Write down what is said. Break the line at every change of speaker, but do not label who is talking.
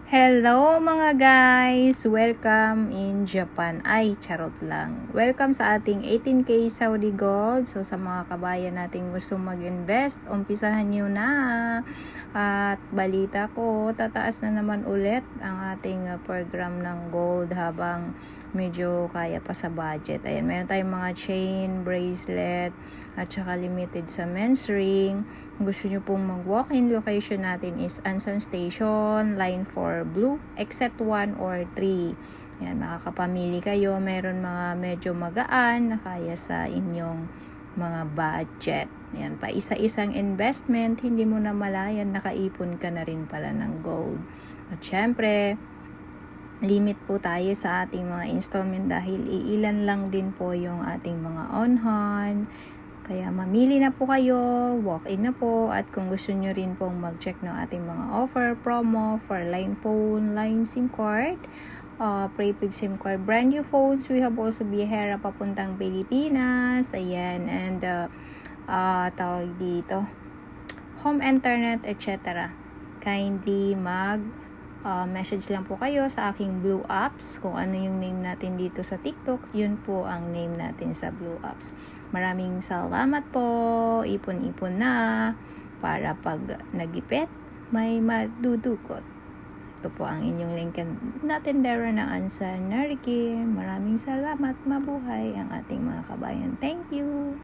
Hello mga guys! Welcome in Japan. Ay, charot lang. Welcome sa ating 18K Saudi Gold. So sa mga kabayan nating gusto mag-invest, umpisahan nyo na. At balita ko, tataas na naman ulit ang ating program ng gold habang medyo kaya pa sa budget. Ayan, meron tayong mga chain, bracelet, at saka limited sa men's ring. Kung gusto nyo pong mag-walk-in, location natin is Anson Station, Line 4 Blue, exit 1 or 3. Ayan, makakapamili kayo. Meron mga medyo magaan na kaya sa inyong mga budget. Ayan, pa isa-isang investment, hindi mo na malayan, nakaipon ka na rin pala ng gold. At syempre, limit po tayo sa ating mga installment dahil iilan lang din po yung ating mga on-hand. Kaya mamili na po kayo, walk-in na po, at kung gusto nyo rin pong mag-check ng ating mga offer, promo for line phone, line SIM card, prepaid SIM card, brand new phones. We have also Biyahera papuntang Pilipinas, ayan, and tawag dito, home internet, etc. Kindly message lang po kayo sa aking Blue Apps. Kung ano yung name natin dito sa TikTok, yun po ang name natin sa Blue Apps. Maraming salamat po. Ipon-ipon na para pag nagipit, may madudukot. Ito po ang inyong lingkan natin dara na Ansa Nariki. Maraming salamat. Mabuhay ang ating mga kabayan. Thank you.